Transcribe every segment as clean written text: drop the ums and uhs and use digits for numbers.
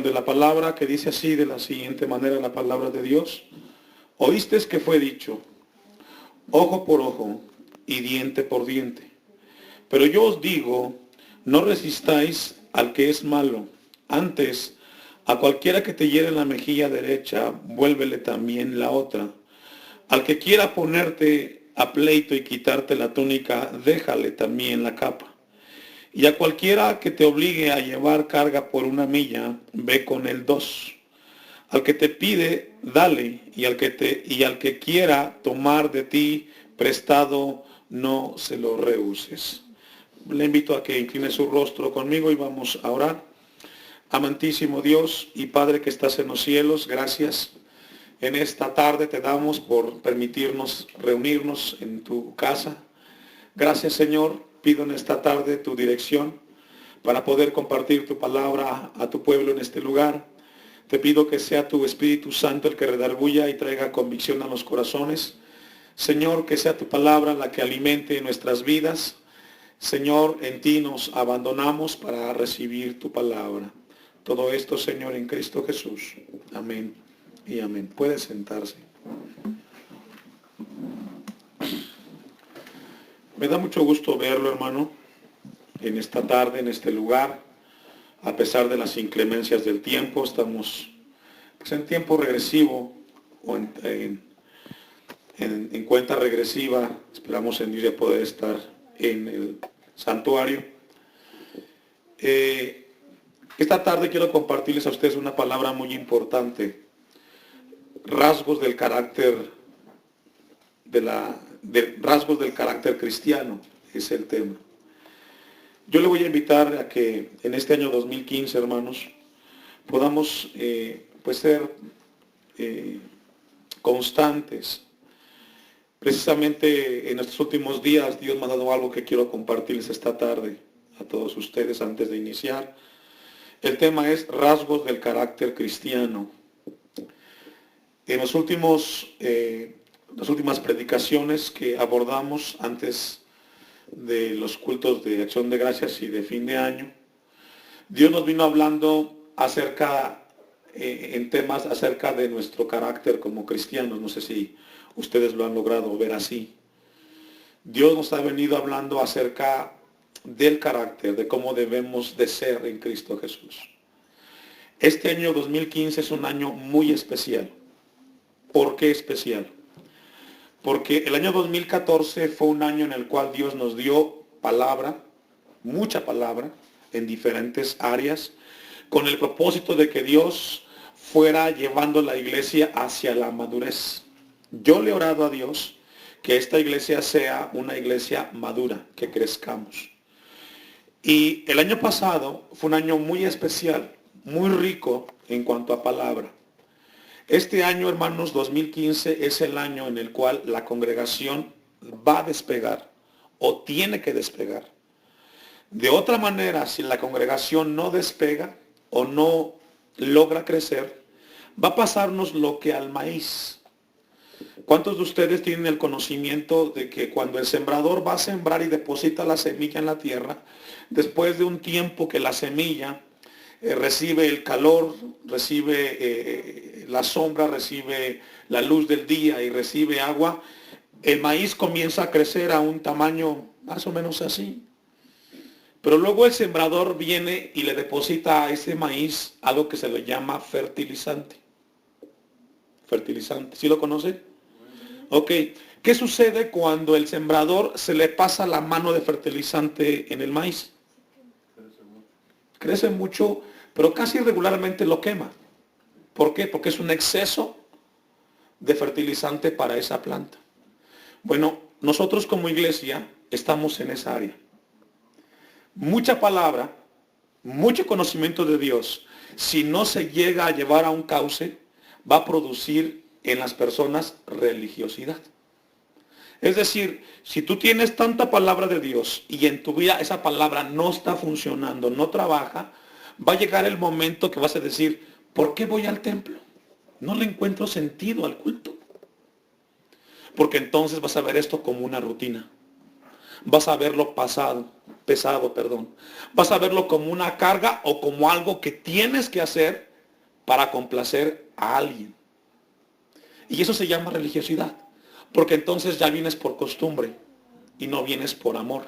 de la palabra, que dice así, de la siguiente manera, la palabra de Dios. Oísteis que fue dicho, ojo por ojo y diente por diente. Pero yo os digo, no resistáis al que es malo. Antes, a cualquiera que te hiere en la mejilla derecha, vuélvele también la otra. Al que quiera ponerte a pleito y quitarte la túnica, déjale también la capa. Y a cualquiera que te obligue a llevar carga por 1 milla, ve con él 2. Al que te pide, dale, y al que quiera tomar de ti prestado, no se lo rehuses. Le invito a que incline su rostro conmigo y vamos a orar. Amantísimo Dios y Padre que estás en los cielos, gracias. En esta tarde te damos por permitirnos reunirnos en tu casa. Gracias, Señor. Pido en esta tarde tu dirección para poder compartir tu palabra a tu pueblo en este lugar. Te pido que sea tu Espíritu Santo el que redarguya y traiga convicción a los corazones. Señor, que sea tu palabra la que alimente nuestras vidas. Señor, en ti nos abandonamos para recibir tu palabra. Todo esto, Señor, en Cristo Jesús. Amén y amén. Puede sentarse. Me da mucho gusto verlo, hermano, en esta tarde, en este lugar. A pesar de las inclemencias del tiempo, estamos pues, en tiempo regresivo o en cuenta regresiva. Esperamos en día poder estar en el santuario. Esta tarde quiero compartirles a ustedes una palabra muy importante. Rasgos del carácter rasgos del carácter cristiano es el tema. Yo le voy a invitar a que en este año 2015, hermanos, podamos pues ser constantes. Precisamente en estos últimos días Dios me ha dado algo que quiero compartirles esta tarde a todos ustedes antes de iniciar. El tema es rasgos del carácter cristiano. En las últimas predicaciones que abordamos antes de los cultos de acción de gracias y de fin de año, Dios nos vino hablando en temas acerca de nuestro carácter como cristianos. No sé si ustedes lo han logrado ver así. Dios nos ha venido hablando acerca del carácter, de cómo debemos de ser en Cristo Jesús. Este año 2015 es un año muy especial. ¿Por qué especial? Porque el año 2014 fue un año en el cual Dios nos dio palabra, mucha palabra, en diferentes áreas, con el propósito de que Dios fuera llevando la iglesia hacia la madurez. Yo le he orado a Dios que esta iglesia sea una iglesia madura, que crezcamos. Y el año pasado fue un año muy especial, muy rico en cuanto a palabra. Este año, hermanos, 2015, es el año en el cual la congregación va a despegar o tiene que despegar. De otra manera, si la congregación no despega o no logra crecer, va a pasarnos lo que al maíz. ¿Cuántos de ustedes tienen el conocimiento de que cuando el sembrador va a sembrar y deposita la semilla en la tierra, después de un tiempo que la semilla recibe el calor, recibe la sombra, recibe la luz del día y recibe agua, el maíz comienza a crecer a un tamaño más o menos así? Pero luego el sembrador viene y le deposita a ese maíz algo que se le llama fertilizante. Fertilizante, ¿sí lo conoce? Ok. ¿Qué sucede cuando el sembrador se le pasa la mano de fertilizante en el maíz? Crece mucho, pero casi regularmente lo quema. ¿Por qué? Porque es un exceso de fertilizante para esa planta. Bueno, nosotros como iglesia estamos en esa área. Mucha palabra, mucho conocimiento de Dios, si no se llega a llevar a un cauce, va a producir en las personas religiosidad. Es decir, si tú tienes tanta palabra de Dios y en tu vida esa palabra no está funcionando, no trabaja, va a llegar el momento que vas a decir, ¿por qué voy al templo? No le encuentro sentido al culto. Porque entonces vas a ver esto como una rutina. Vas a verlo pesado. Vas a verlo como una carga o como algo que tienes que hacer para complacer a alguien. Y eso se llama religiosidad, porque entonces ya vienes por costumbre y no vienes por amor.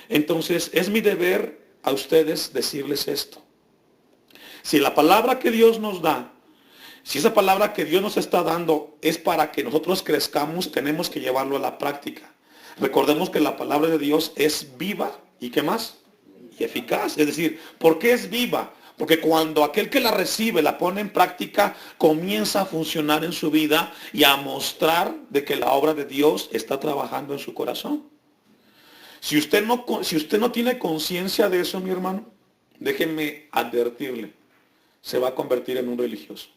Entonces es mi deber a ustedes decirles esto. Si la palabra que Dios nos da, si esa palabra que Dios nos está dando es para que nosotros crezcamos, tenemos que llevarlo a la práctica. Recordemos que la palabra de Dios es viva y ¿qué más? Y eficaz. Es decir, ¿por qué es viva? Porque cuando aquel que la recibe, la pone en práctica, comienza a funcionar en su vida y a mostrar de que la obra de Dios está trabajando en su corazón. Si usted no tiene conciencia de eso, mi hermano, déjenme advertirle, se va a convertir en un religioso.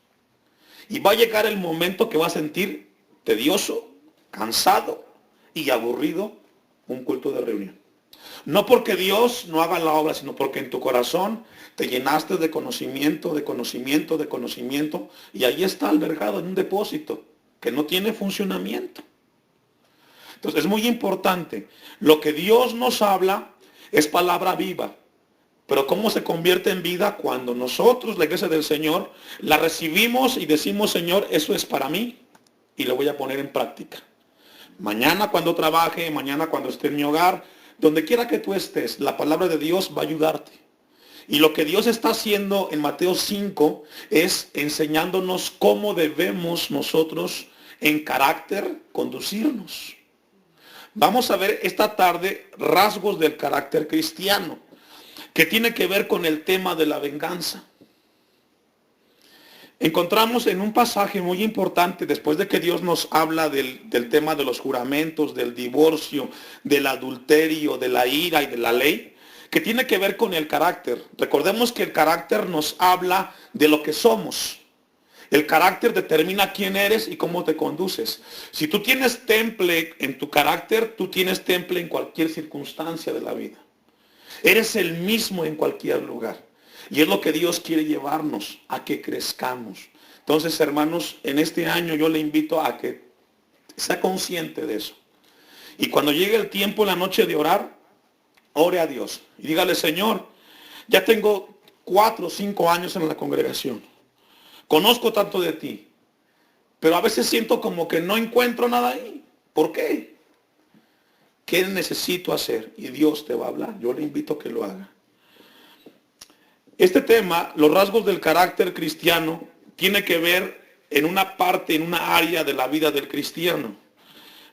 Y va a llegar el momento que va a sentir tedioso, cansado y aburrido un culto de reunión. No porque Dios no haga la obra, sino porque en tu corazón te llenaste de conocimiento, de conocimiento, de conocimiento, y ahí está albergado en un depósito que no tiene funcionamiento. Entonces es muy importante, lo que Dios nos habla es palabra viva, pero ¿cómo se convierte en vida? Cuando nosotros, la iglesia del Señor, la recibimos y decimos, Señor, eso es para mí, y lo voy a poner en práctica. Mañana cuando trabaje, mañana cuando esté en mi hogar, donde quiera que tú estés, la palabra de Dios va a ayudarte. Y lo que Dios está haciendo en Mateo 5 es enseñándonos cómo debemos nosotros en carácter conducirnos. Vamos a ver esta tarde rasgos del carácter cristiano, que tiene que ver con el tema de la venganza. Encontramos en un pasaje muy importante, después de que Dios nos habla del tema de los juramentos, del divorcio, del adulterio, de la ira y de la ley, que tiene que ver con el carácter. Recordemos que el carácter nos habla de lo que somos. El carácter determina quién eres y cómo te conduces. Si tú tienes temple en tu carácter, tú tienes temple en cualquier circunstancia de la vida. Eres el mismo en cualquier lugar. Y es lo que Dios quiere llevarnos, a que crezcamos. Entonces, hermanos, en este año yo le invito a que sea consciente de eso. Y cuando llegue el tiempo en la noche de orar, ore a Dios. Y dígale, Señor, ya tengo 4 o 5 años en la congregación. Conozco tanto de ti. Pero a veces siento como que no encuentro nada ahí. ¿Por qué? ¿Qué necesito hacer? Y Dios te va a hablar. Yo le invito a que lo haga. Este tema, los rasgos del carácter cristiano, tiene que ver en una parte, en una área de la vida del cristiano.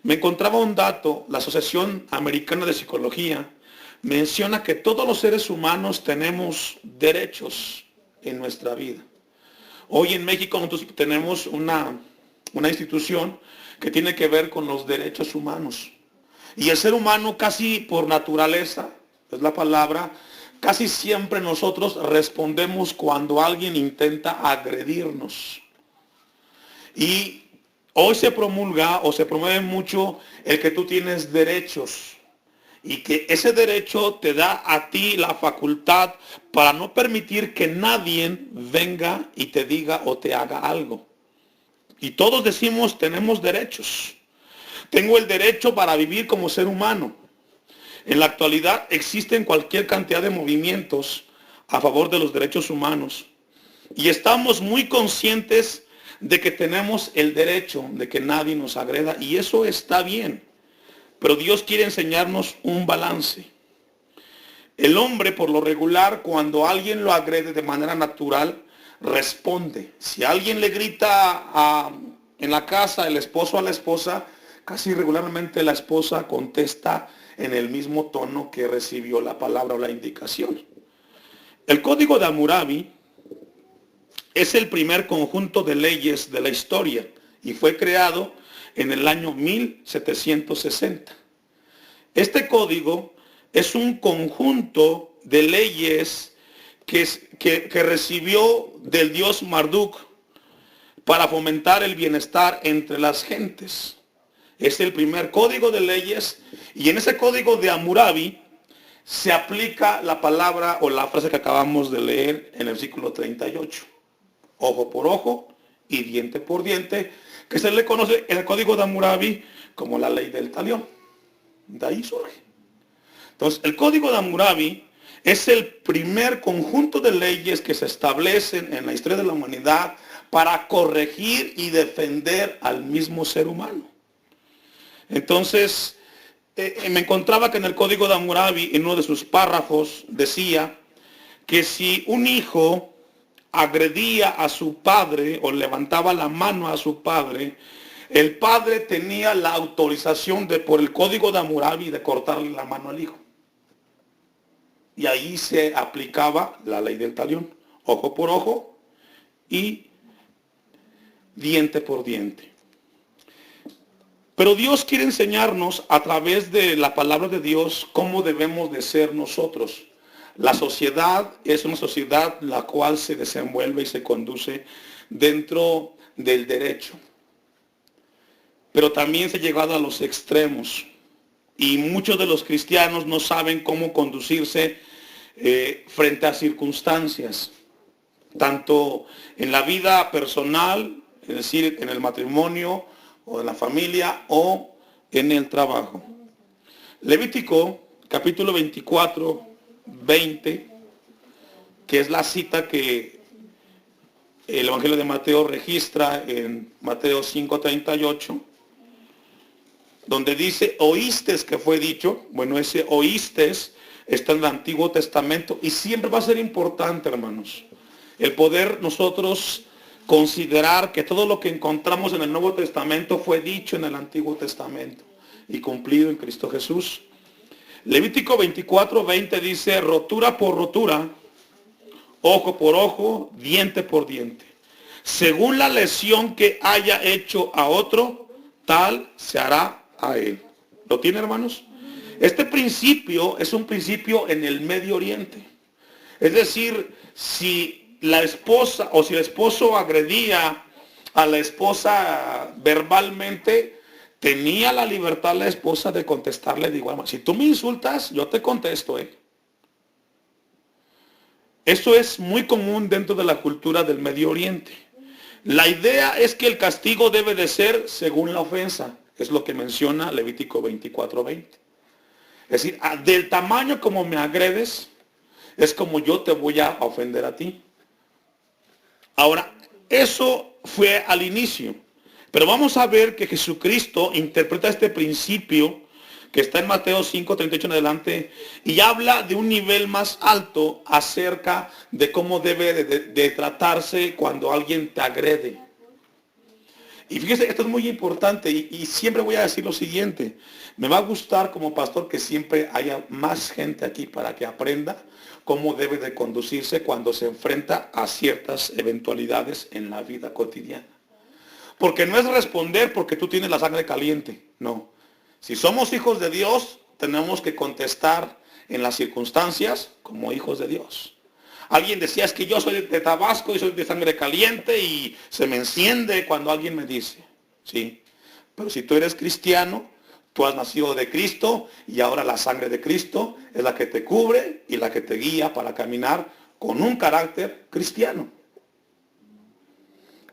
Me encontraba un dato, la Asociación Americana de Psicología menciona que todos los seres humanos tenemos derechos en nuestra vida. Hoy en México nosotros tenemos una institución que tiene que ver con los derechos humanos. Y el ser humano casi por naturaleza, es la palabra, casi siempre nosotros respondemos cuando alguien intenta agredirnos. Y hoy se promulga o se promueve mucho el que tú tienes derechos. Y que ese derecho te da a ti la facultad para no permitir que nadie venga y te diga o te haga algo. Y todos decimos, tenemos derechos. Tengo el derecho para vivir como ser humano. En la actualidad existen cualquier cantidad de movimientos a favor de los derechos humanos. Y estamos muy conscientes de que tenemos el derecho de que nadie nos agreda. Y eso está bien. Pero Dios quiere enseñarnos un balance. El hombre, por lo regular, cuando alguien lo agrede de manera natural, responde. Si alguien le grita en la casa, el esposo a la esposa, casi regularmente la esposa contesta en el mismo tono que recibió la palabra o la indicación. El Código de Hammurabi es el primer conjunto de leyes de la historia y fue creado en el año 1760. Este código es un conjunto de leyes que recibió del dios Marduk para fomentar el bienestar entre las gentes. Es el primer código de leyes y en ese código de Hammurabi se aplica la palabra o la frase que acabamos de leer en el versículo 38. Ojo por ojo y diente por diente, que se le conoce en el código de Hammurabi como la ley del talión. De ahí surge. Entonces, el código de Hammurabi Es el primer conjunto de leyes que se establecen en la historia de la humanidad para corregir y defender al mismo ser humano. Entonces, me encontraba que en el Código de Hammurabi, en uno de sus párrafos, decía que si un hijo agredía a su padre o levantaba la mano a su padre, el padre tenía la autorización por el Código de Hammurabi de cortarle la mano al hijo. Y ahí se aplicaba la ley del talión, ojo por ojo y diente por diente. Pero Dios quiere enseñarnos a través de la palabra de Dios cómo debemos de ser nosotros. La sociedad es una sociedad la cual se desenvuelve y se conduce dentro del derecho. Pero también se ha llegado a los extremos. Y muchos de los cristianos no saben cómo conducirse frente a circunstancias, tanto en la vida personal, es decir, en el matrimonio o en la familia o en el trabajo. Levítico capítulo 24, 20, que es la cita que el Evangelio de Mateo registra en Mateo 5:38, donde dice, oístes que fue dicho. Bueno, ese oístes está en el Antiguo Testamento y siempre va a ser importante, hermanos, el poder nosotros considerar que todo lo que encontramos en el Nuevo Testamento fue dicho en el Antiguo Testamento y cumplido en Cristo Jesús. Levítico 24:20 dice, rotura por rotura, ojo por ojo, diente por diente. Según la lesión que haya hecho a otro, tal se hará a él. ¿Lo tiene, hermanos? Este principio es un principio en el Medio Oriente. Es decir, si la esposa o si el esposo agredía a la esposa verbalmente, tenía la libertad la esposa de contestarle de igual manera. Si tú me insultas, yo te contesto. Eso es muy común dentro de la cultura del Medio Oriente. La idea es que el castigo debe de ser según la ofensa. Es lo que menciona Levítico 24:20. Es decir, del tamaño como me agredes, es como yo te voy a ofender a ti. Ahora, eso fue al inicio. Pero vamos a ver que Jesucristo interpreta este principio que está en Mateo 5:38 en adelante y habla de un nivel más alto acerca de cómo debe de tratarse cuando alguien te agrede. Y fíjese, esto es muy importante y siempre voy a decir lo siguiente. Me va a gustar como pastor que siempre haya más gente aquí para que aprenda cómo debe de conducirse cuando se enfrenta a ciertas eventualidades en la vida cotidiana. Porque no es responder porque tú tienes la sangre caliente, no. Si somos hijos de Dios, tenemos que contestar en las circunstancias como hijos de Dios. Alguien decía, es que yo soy de Tabasco y soy de sangre caliente y se me enciende cuando alguien me dice. Sí, pero si tú eres cristiano, tú has nacido de Cristo y ahora la sangre de Cristo es la que te cubre y la que te guía para caminar con un carácter cristiano.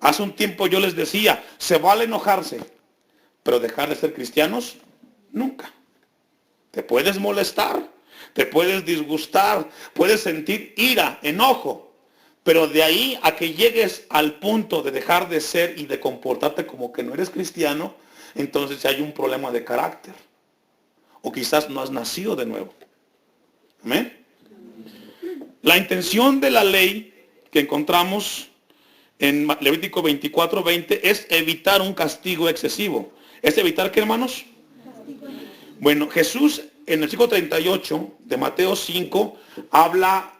Hace un tiempo yo les decía, se vale enojarse, pero dejar de ser cristianos, nunca. Te puedes molestar, te puedes disgustar, puedes sentir ira, enojo, pero de ahí a que llegues al punto de dejar de ser y de comportarte como que no eres cristiano, entonces hay un problema de carácter. O quizás no has nacido de nuevo. ¿Amén? La intención de la ley que encontramos en Levítico 24:20 es evitar un castigo excesivo. ¿Es evitar qué, hermanos? Bueno, Jesús en el versículo 38 de Mateo 5 habla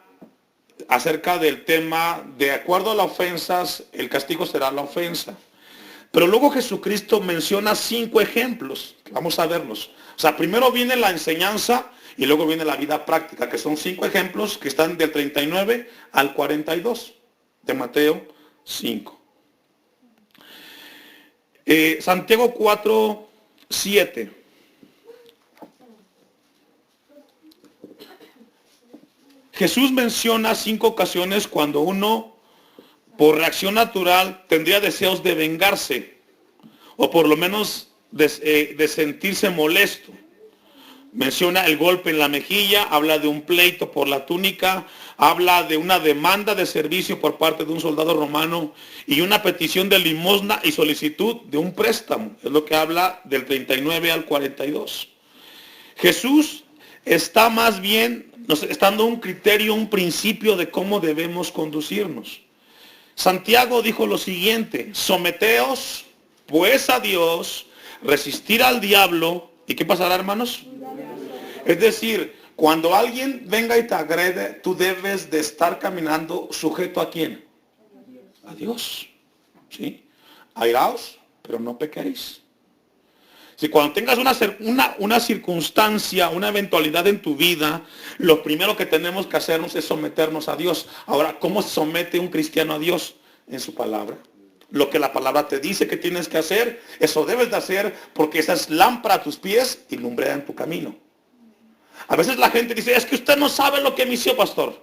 acerca del tema de acuerdo a las ofensas, el castigo será la ofensa. Pero luego Jesucristo menciona 5 ejemplos. Vamos a verlos. O sea, primero viene la enseñanza y luego viene la vida práctica, que son 5 ejemplos que están del 39 al 42 de Mateo 5. Santiago 4:7. Jesús menciona 5 ocasiones cuando uno, por reacción natural, tendría deseos de vengarse, o por lo menos de sentirse molesto. menciona el golpe en la mejilla, habla de un pleito por la túnica, habla de una demanda de servicio por parte de un soldado romano y una petición de limosna y solicitud de un préstamo. Es lo que habla del 39 al 42. Jesús está más bien nos está dando un criterio, un principio de cómo debemos conducirnos. Santiago dijo lo siguiente: someteos pues a Dios, resistir al diablo. ¿Y qué pasará, hermanos? Es decir, cuando alguien venga y te agrede, tú debes de estar caminando sujeto ¿a quién? A Dios. ¿Sí? Airaos, pero no pequéis. Si cuando tengas una circunstancia, una eventualidad en tu vida, lo primero que tenemos que hacernos es someternos a Dios. Ahora, ¿cómo se somete un cristiano a Dios? En su palabra. Lo que la palabra te dice que tienes que hacer, eso debes de hacer, porque esa es lámpara a tus pies y lumbrera en tu camino. A veces la gente dice: es que usted no sabe lo que me hizo, pastor.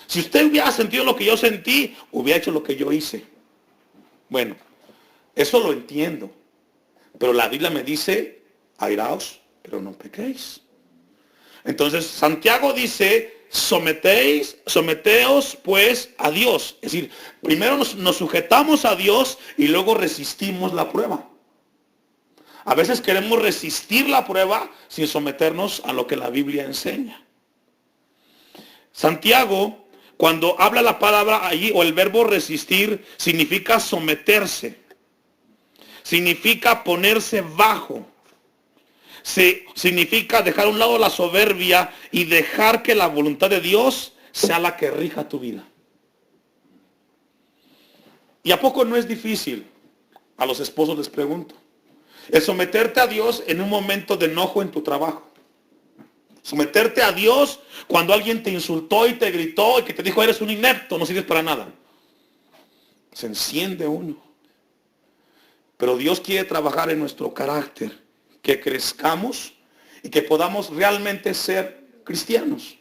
Si usted hubiera sentido lo que yo sentí, hubiera hecho lo que yo hice. Bueno, eso lo entiendo. Pero la Biblia me dice: airaos, pero no pequéis. Entonces Santiago dice: someteos pues a Dios. Es decir, primero nos sujetamos a Dios y luego resistimos la prueba. A veces queremos resistir la prueba sin someternos a lo que la Biblia enseña. Santiago, cuando habla la palabra allí, o el verbo resistir, significa someterse. Significa ponerse bajo. Significa dejar a un lado la soberbia y dejar que la voluntad de Dios sea la que rija tu vida. ¿Y a poco no es difícil? A los esposos les pregunto. El someterte a Dios en un momento de enojo en tu trabajo. Someterte a Dios cuando alguien te insultó y te gritó y que te dijo: eres un inepto, no sirves para nada. Se enciende uno. Pero Dios quiere trabajar en nuestro carácter, que crezcamos y que podamos realmente ser cristianos.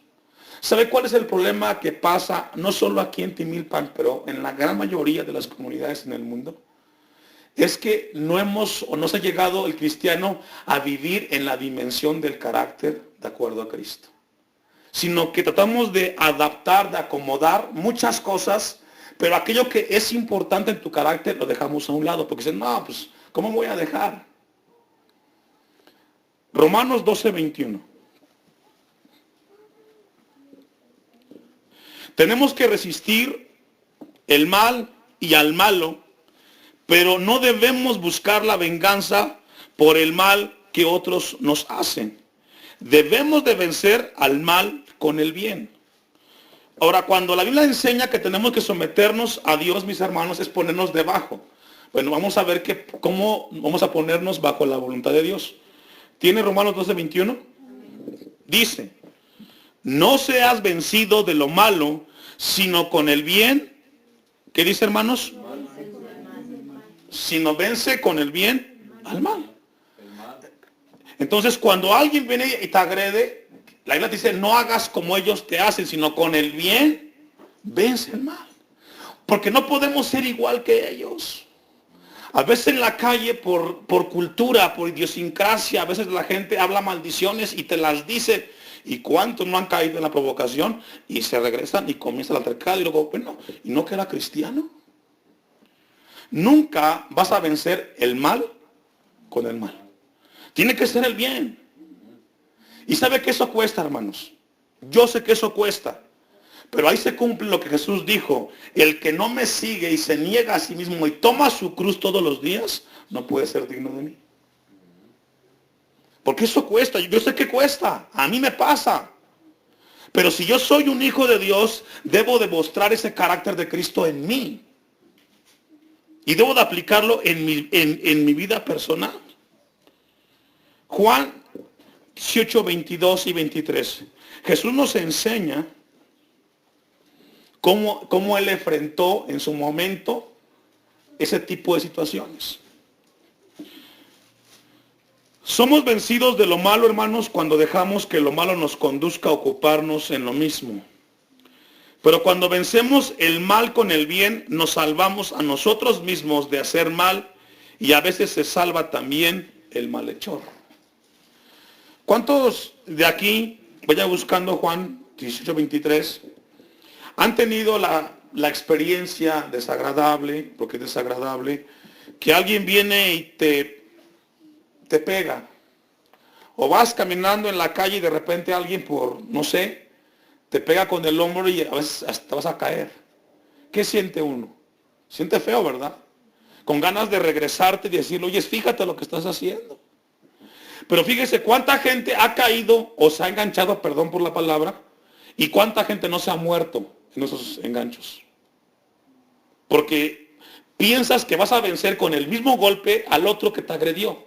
¿Sabe cuál es el problema que pasa no solo aquí en Timilpan, pero en la gran mayoría de las comunidades en el mundo? Es que no se ha llegado el cristiano a vivir en la dimensión del carácter de acuerdo a Cristo, sino que tratamos de adaptar, de acomodar muchas cosas, pero aquello que es importante en tu carácter lo dejamos a un lado, porque dicen: no, pues, ¿cómo voy a dejar? Romanos 12:21. Tenemos que resistir el mal y al malo, pero no debemos buscar la venganza por el mal que otros nos hacen. Debemos de vencer al mal con el bien. Ahora, cuando la Biblia enseña que tenemos que someternos a Dios, mis hermanos, es ponernos debajo. Bueno, vamos a ver cómo vamos a ponernos bajo la voluntad de Dios. ¿Tiene Romanos 12:21? Dice: no seas vencido de lo malo, sino con el bien. ¿Qué dice, hermanos? Sino vence con el bien al mal. Entonces, cuando alguien viene y te agrede, la Biblia dice: no hagas como ellos te hacen, sino con el bien vence el mal. Porque no podemos ser igual que ellos. A veces en la calle, por cultura, por idiosincrasia, a veces la gente habla maldiciones y te las dice. ¿Y cuántos no han caído en la provocación? Y se regresan y comienza el altercado y luego, bueno, ¿y no que era cristiano? Nunca vas a vencer el mal con el mal. Tiene que ser el bien. ¿Y sabe que eso cuesta, hermanos? Yo sé que eso cuesta. Pero ahí se cumple lo que Jesús dijo: el que no me sigue y se niega a sí mismo y toma su cruz todos los días, no puede ser digno de mí. Porque eso cuesta. Yo sé que cuesta. A mí me pasa. Pero si yo soy un hijo de Dios, debo demostrar ese carácter de Cristo en mí. Y debo de aplicarlo en mi vida personal. Juan 18:22 y 23. Jesús nos enseña cómo Él enfrentó en su momento ese tipo de situaciones. Somos vencidos de lo malo, hermanos, cuando dejamos que lo malo nos conduzca a ocuparnos en lo mismo. Pero cuando vencemos el mal con el bien, nos salvamos a nosotros mismos de hacer mal, y a veces se salva también el malhechor. ¿Cuántos de aquí, vaya buscando Juan 18:23, han tenido la experiencia desagradable, porque es desagradable, que alguien viene y te pega? O vas caminando en la calle y de repente alguien no sé, te pega con el hombro y a veces hasta vas a caer. ¿Qué siente uno? Siente feo, ¿verdad? Con ganas de regresarte y decirle, oye, fíjate lo que estás haciendo. Pero fíjese cuánta gente ha caído o se ha enganchado, perdón por la palabra, y cuánta gente no se ha muerto en esos enganchos. Porque piensas que vas a vencer con el mismo golpe al otro que te agredió.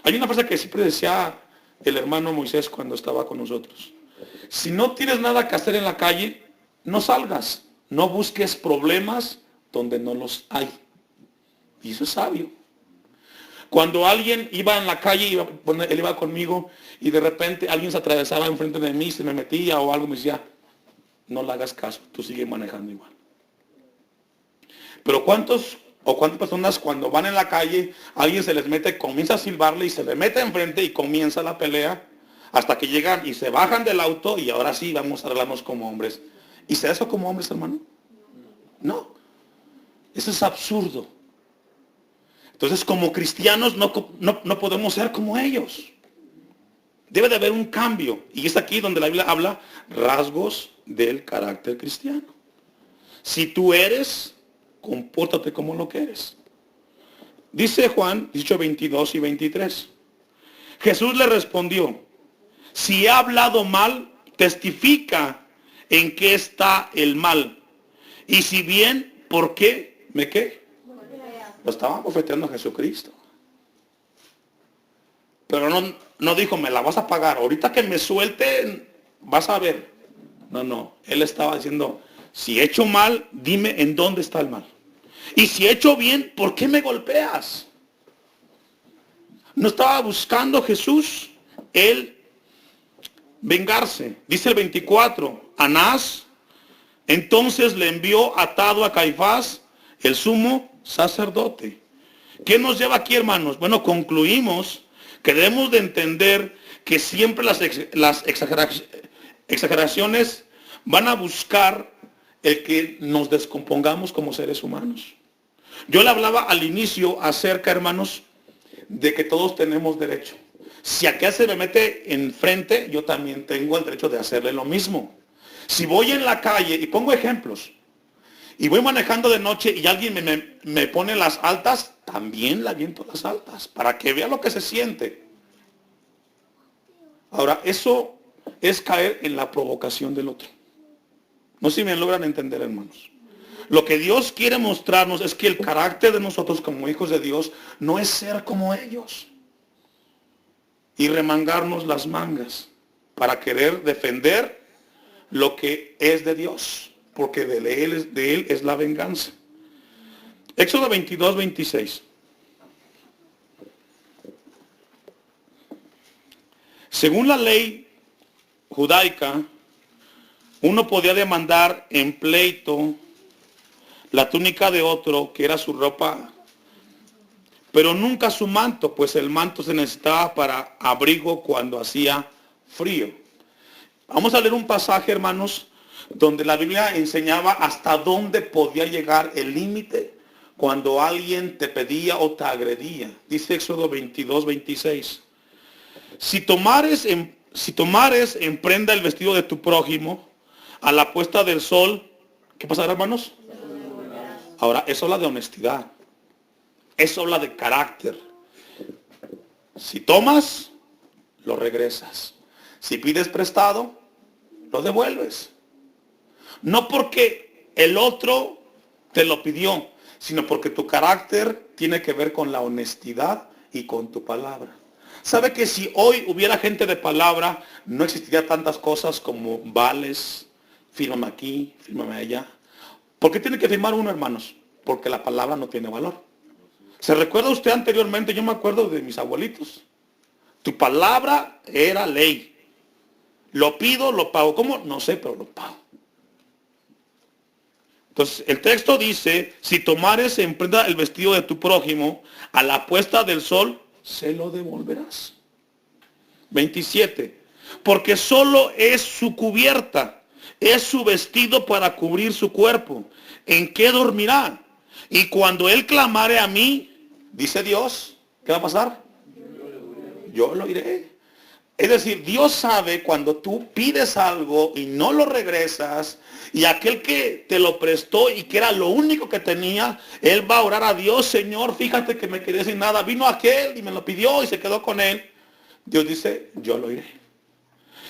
Hay una frase que siempre decía el hermano Moisés cuando estaba con nosotros. Si no tienes nada que hacer en la calle, no salgas. No busques problemas donde no los hay. Y eso es sabio. Cuando alguien iba en la calle, él iba conmigo y de repente alguien se atravesaba enfrente de mí, se me metía o algo, me decía, no le hagas caso, tú sigue manejando igual. Pero cuántas personas cuando van en la calle, alguien se les mete, comienza a silbarle y se le mete enfrente y comienza la pelea hasta que llegan y se bajan del auto y ahora sí vamos a arreglarnos como hombres. ¿Y se hace eso como hombres, hermano? No. Eso es absurdo. Entonces, como cristianos no podemos ser como ellos. Debe de haber un cambio. Y es aquí donde la Biblia habla rasgos del carácter cristiano. Si tú eres, compórtate como lo que eres. Dice Juan 18:22 y 23. Jesús le respondió, si he hablado mal, testifica en qué está el mal. Y si bien, ¿por qué? ¿Me qué? Lo estaban bofeteando a Jesucristo. Pero no dijo, me la vas a pagar. Ahorita que me suelte, vas a ver. No. Él estaba diciendo, si he hecho mal, dime en dónde está el mal. Y si he hecho bien, ¿por qué me golpeas? No estaba buscando Jesús él vengarse. Dice el 24, Anás entonces le envió atado a Caifás, el sumo sacerdote. ¿Qué nos lleva aquí, hermanos? Bueno, concluimos que debemos de entender que siempre las exageraciones van a buscar el que nos descompongamos como seres humanos. Yo le hablaba al inicio acerca, hermanos, de que todos tenemos derecho. Si aquel se me mete enfrente, yo también tengo el derecho de hacerle lo mismo. Si voy en la calle, y pongo ejemplos, y voy manejando de noche y alguien me pone las altas, también le aviento las altas, para que vea lo que se siente. Ahora, eso es caer en la provocación del otro. No sé si me logran entender, hermanos. Lo que Dios quiere mostrarnos es que el carácter de nosotros como hijos de Dios no es ser como ellos. Y remangarnos las mangas para querer defender lo que es de Dios. Porque de él es la venganza. Éxodo 22:26. Según la ley judaica, uno podía demandar en pleito la túnica de otro, que era su ropa, pero nunca su manto, pues el manto se necesitaba para abrigo cuando hacía frío. Vamos a leer un pasaje, hermanos, donde la Biblia enseñaba hasta dónde podía llegar el límite cuando alguien te pedía o te agredía. Dice Éxodo 22:26. Si tomares en prenda el vestido de tu prójimo a la puesta del sol, ¿qué pasará, hermanos? Ahora, eso habla de honestidad. Eso habla de carácter. Si tomas, lo regresas. Si pides prestado, lo devuelves. No porque el otro te lo pidió, sino porque tu carácter tiene que ver con la honestidad y con tu palabra. ¿Sabe que si hoy hubiera gente de palabra, no existiría tantas cosas como vales, fírmame aquí, fírmame allá? ¿Por qué tiene que firmar uno, hermanos? Porque la palabra no tiene valor. ¿Se recuerda usted anteriormente? Yo me acuerdo de mis abuelitos. Tu palabra era ley. Lo pido, lo pago. ¿Cómo? No sé, pero lo pago. Entonces, el texto dice, si tomares en prenda el vestido de tu prójimo, a la puesta del sol, se lo devolverás. 27. Porque solo es su cubierta, es su vestido para cubrir su cuerpo. ¿En qué dormirá? Y cuando él clamare a mí, dice Dios, ¿qué va a pasar? Yo lo oiré. Es decir, Dios sabe cuando tú pides algo y no lo regresas, y aquel que te lo prestó y que era lo único que tenía, él va a orar a Dios: Señor, fíjate que me quedé sin nada. Vino aquel y me lo pidió y se quedó con él. Dios dice: yo lo oiré.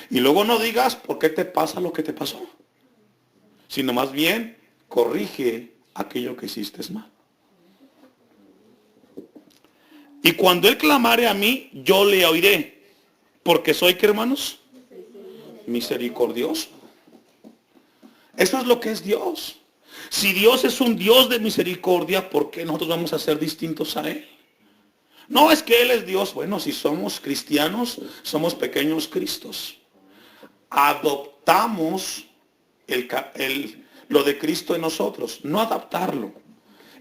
Y luego no digas por qué te pasa lo que te pasó, sino más bien corrige aquello que hiciste mal. Y cuando él clamare a mí, yo le oiré. Porque soy, ¿qué, hermanos? Misericordioso. Eso es lo que es Dios. Si Dios es un Dios de misericordia, ¿por qué nosotros vamos a ser distintos a Él? No es que Él es Dios. Bueno, si somos cristianos, somos pequeños Cristos. Adoptamos lo de Cristo en nosotros, no adaptarlo.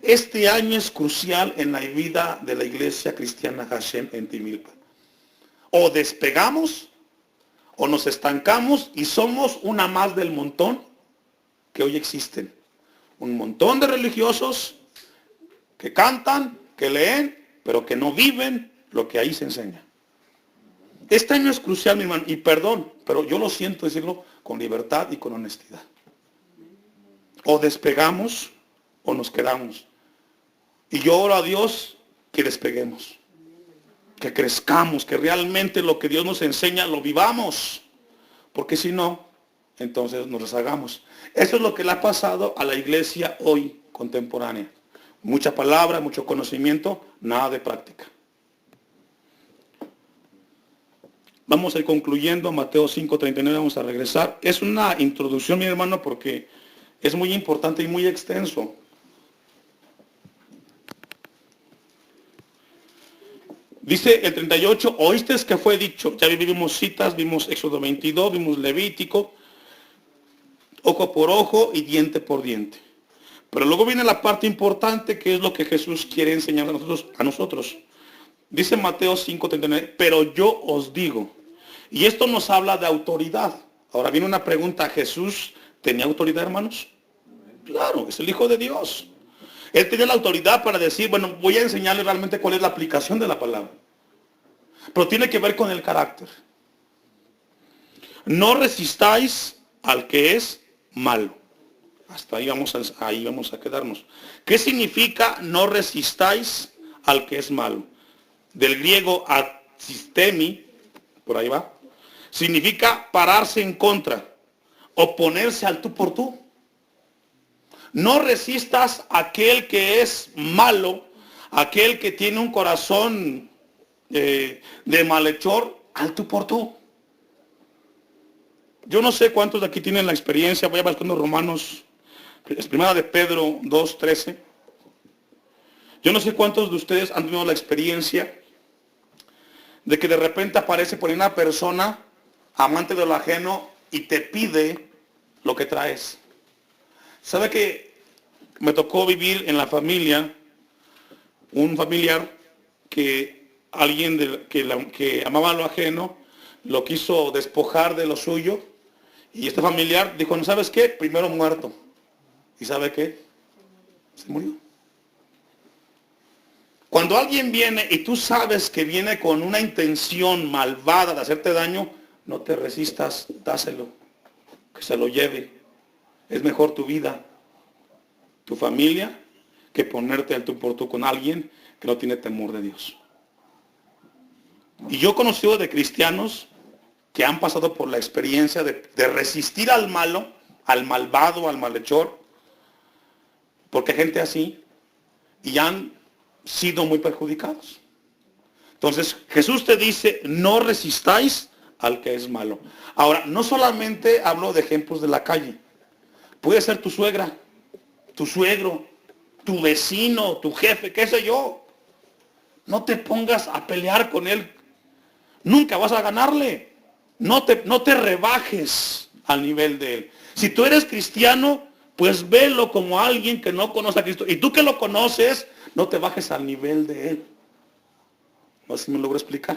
Este año es crucial en la vida de la iglesia cristiana Hashem en Timilpa. O despegamos, o nos estancamos y somos una más del montón que hoy existen. Un montón de religiosos que cantan, que leen, pero que no viven lo que ahí se enseña. Este año es crucial, mi hermano, y perdón, pero yo lo siento decirlo con libertad y con honestidad. O despegamos o nos quedamos. Y yo oro a Dios que despeguemos, que crezcamos, que realmente lo que Dios nos enseña lo vivamos. Porque si no, entonces nos rezagamos. Eso es lo que le ha pasado a la iglesia hoy contemporánea. Mucha palabra, mucho conocimiento, nada de práctica. Vamos a ir concluyendo. Mateo 5:39, vamos a regresar. Es una introducción, mi hermano, porque es muy importante y muy extenso. Dice el 38, oíste que fue dicho. Ya vimos citas, vimos Éxodo 22, vimos Levítico, ojo por ojo y diente por diente. Pero luego viene la parte importante, que es lo que Jesús quiere enseñar a nosotros. Dice Mateo 5:39, pero yo os digo. Y esto nos habla de autoridad. Ahora viene una pregunta: ¿Jesús tenía autoridad, hermanos? Claro, es el Hijo de Dios. Él tenía la autoridad para decir, bueno, voy a enseñarle realmente cuál es la aplicación de la palabra. Pero tiene que ver con el carácter. No resistáis al que es malo. Hasta ahí vamos a quedarnos. ¿Qué significa no resistáis al que es malo? Del griego asistemi, por ahí va, significa pararse en contra, oponerse al tú por tú. No resistas a aquel que es malo, aquel que tiene un corazón de malhechor, al tú por tú. Yo no sé cuántos de aquí tienen la experiencia. Voy a ver con los Romanos, es primera de Pedro 2:13. Yo no sé cuántos de ustedes han tenido la experiencia de que de repente aparece por una persona amante de lo ajeno y te pide lo que traes. ¿Sabe que me tocó vivir en la familia un familiar que alguien que amaba lo ajeno lo quiso despojar de lo suyo? Y este familiar dijo, ¿no sabes qué? Primero muerto. ¿Y sabe qué? Se murió. Cuando alguien viene y tú sabes que viene con una intención malvada de hacerte daño, no te resistas, dáselo, que se lo lleve. Es mejor tu vida, tu familia, que ponerte al tú por tú con alguien que no tiene temor de Dios. Y yo he conocido de cristianos que han pasado por la experiencia de resistir al malo, al malvado, al malhechor, porque hay gente así, y han sido muy perjudicados. Entonces Jesús te dice, no resistáis al que es malo. Ahora, no solamente hablo de ejemplos de la calle. Puede ser tu suegra, tu suegro, tu vecino, tu jefe, qué sé yo. No te pongas a pelear con él. Nunca vas a ganarle. No te rebajes al nivel de él. Si tú eres cristiano, pues velo como alguien que no conoce a Cristo. Y tú que lo conoces, no te bajes al nivel de él. No sé si me logro explicar.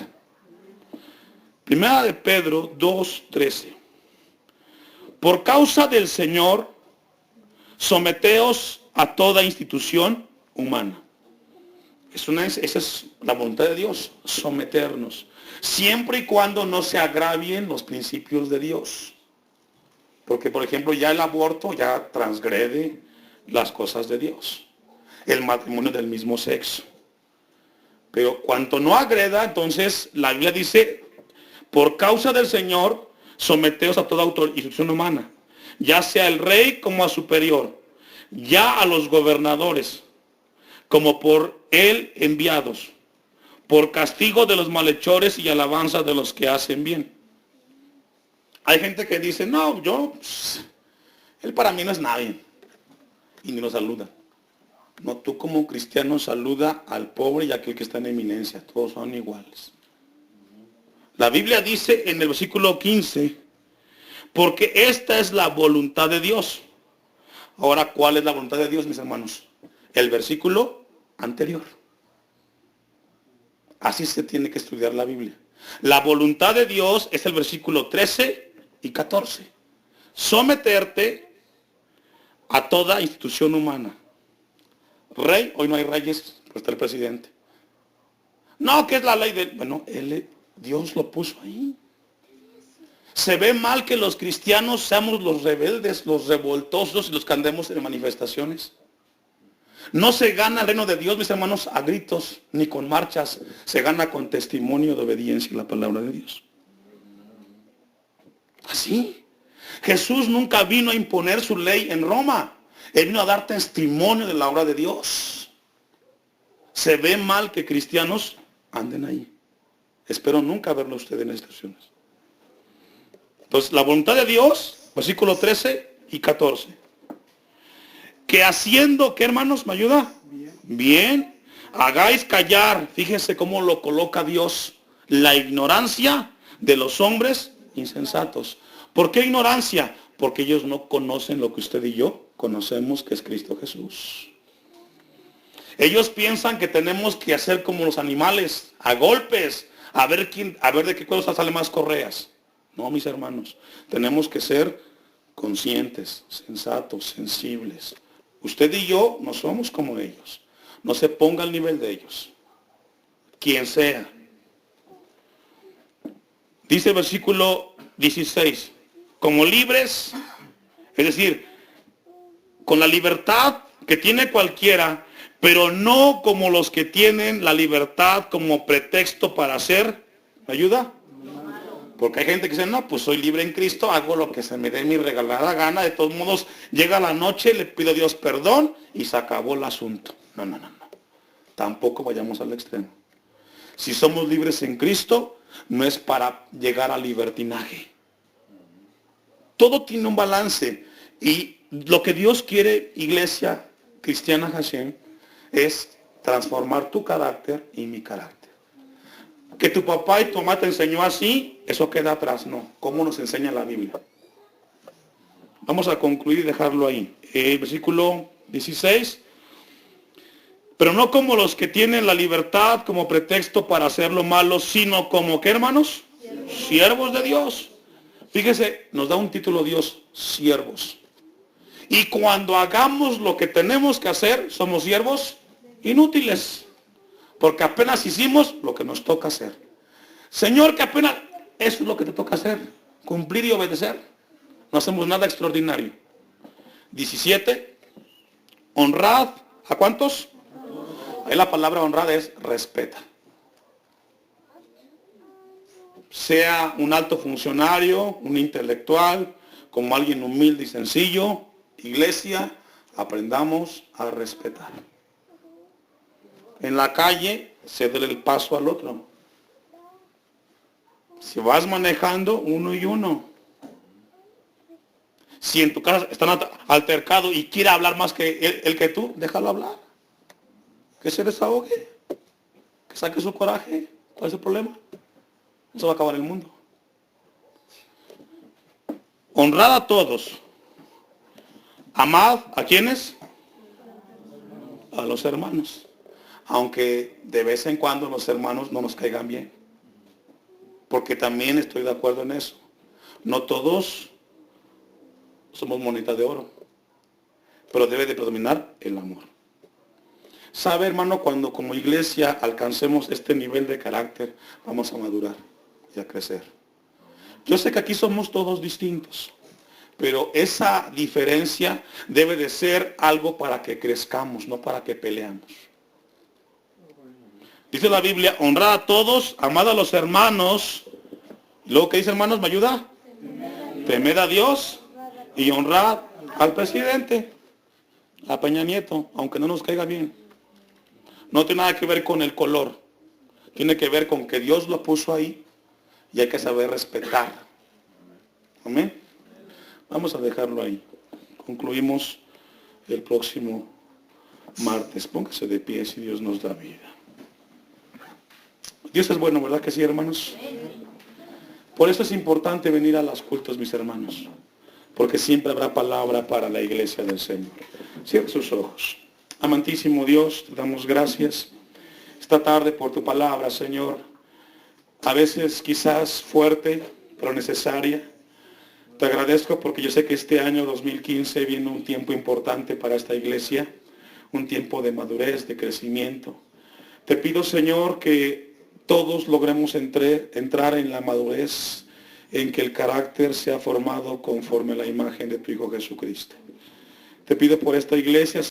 Primera de Pedro 2:13. Por causa del Señor, someteos a toda institución humana. Esa es la voluntad de Dios, someternos. Siempre y cuando no se agravien los principios de Dios. Porque, por ejemplo, ya el aborto ya transgrede las cosas de Dios. El matrimonio del mismo sexo. Pero cuanto no agreda, entonces la Biblia dice, por causa del Señor, someteos a toda institución humana, ya sea el rey como a superior, ya a los gobernadores, como por él enviados, por castigo de los malhechores y alabanza de los que hacen bien. Hay gente que dice, no, él para mí no es nadie, y ni lo saluda. No, tú como cristiano saluda al pobre y a aquel que está en eminencia, todos son iguales. La Biblia dice en el versículo 15, porque esta es la voluntad de Dios. Ahora, ¿cuál es la voluntad de Dios, mis hermanos? El versículo anterior. Así se tiene que estudiar la Biblia. La voluntad de Dios es el versículo 13 y 14. Someterte a toda institución humana. Rey, hoy no hay reyes, pues está el presidente. No, que es la ley de... Bueno, Dios lo puso ahí. Se ve mal que los cristianos seamos los rebeldes, los revoltosos y los que andemos en manifestaciones. No se gana el reino de Dios, mis hermanos, a gritos, ni con marchas. Se gana con testimonio de obediencia a la palabra de Dios. Así. Jesús nunca vino a imponer su ley en Roma. Él vino a dar testimonio de la obra de Dios. Se ve mal que cristianos anden ahí. Espero nunca verlo usted en estas situaciones. Entonces, la voluntad de Dios, versículo 13 y 14. Que haciendo, ¿qué hermanos? ¿Me ayuda? Bien. Hagáis callar, fíjese cómo lo coloca Dios, la ignorancia de los hombres insensatos. ¿Por qué ignorancia? Porque ellos no conocen lo que usted y yo conocemos, que es Cristo Jesús. Ellos piensan que tenemos que hacer como los animales, a golpes, a ver de qué cosa sale más correas. No, mis hermanos, tenemos que ser conscientes, sensatos, sensibles. Usted y yo no somos como ellos. No se ponga al nivel de ellos. Quien sea. Dice el versículo 16, como libres, es decir, con la libertad que tiene cualquiera, pero no como los que tienen la libertad como pretexto para hacer, ¿me ayuda? Porque hay gente que dice, no, pues soy libre en Cristo, hago lo que se me dé mi regalada gana, de todos modos, llega la noche, le pido a Dios perdón y se acabó el asunto. No. Tampoco vayamos al extremo. Si somos libres en Cristo, no es para llegar al libertinaje. Todo tiene un balance. Y lo que Dios quiere, iglesia cristiana Hashem, es transformar tu carácter y mi carácter. Que tu papá y tu mamá te enseñó así, eso queda atrás, no. ¿Cómo nos enseña la Biblia? Vamos a concluir y dejarlo ahí. Versículo 16. Pero no como los que tienen la libertad como pretexto para hacer lo malo, sino como, ¿qué hermanos? Siervos de Dios. Fíjese, nos da un título Dios, siervos. Y cuando hagamos lo que tenemos que hacer, somos siervos inútiles. Porque apenas hicimos lo que nos toca hacer. Señor, que apenas, eso es lo que te toca hacer. Cumplir y obedecer. No hacemos nada extraordinario. 17. Honrad. ¿A cuántos? Ahí la palabra honrad es respeta. Sea un alto funcionario, un intelectual, como alguien humilde y sencillo. Iglesia, aprendamos a respetar. En la calle, cédele el paso al otro. Si vas manejando, uno y uno. Si en tu casa están altercados y quiere hablar más que él que tú, déjalo hablar. Que se desahogue. Que saque su coraje. ¿Cuál es el problema? No se va a acabar el mundo. Honrad a todos. Amad a quienes? A los hermanos. Aunque de vez en cuando los hermanos no nos caigan bien. porque también estoy de acuerdo en eso. No todos somos monita de oro, pero debe de predominar el amor. Sabe, hermano, cuando como iglesia alcancemos este nivel de carácter, vamos a madurar y a crecer. Yo sé que aquí somos todos distintos, pero esa diferencia debe de ser algo para que crezcamos, no para que peleamos. Dice la Biblia, honrad a todos, amad a los hermanos. Luego, ¿qué dice, hermanos? ¿Me ayuda? Temed a Dios y honrad al presidente, a Peña Nieto, aunque no nos caiga bien. No tiene nada que ver con el color. Tiene que ver con que Dios lo puso ahí y hay que saber respetar. Amén. Vamos a dejarlo ahí. Concluimos el próximo martes. Póngase de pie si Dios nos da vida. Dios es bueno, ¿verdad que sí, hermanos? Por eso es importante venir a los cultos, mis hermanos. Porque siempre habrá palabra para la iglesia del Señor. Cierre sus ojos. Amantísimo Dios, te damos gracias esta tarde por tu palabra, Señor. A veces quizás fuerte, pero necesaria. Te agradezco porque yo sé que este año 2015 viene un tiempo importante para esta iglesia. Un tiempo de madurez, de crecimiento. Te pido, Señor, que todos logremos entrar en la madurez, en que el carácter sea formado conforme a la imagen de tu Hijo Jesucristo. Te pido por esta iglesia,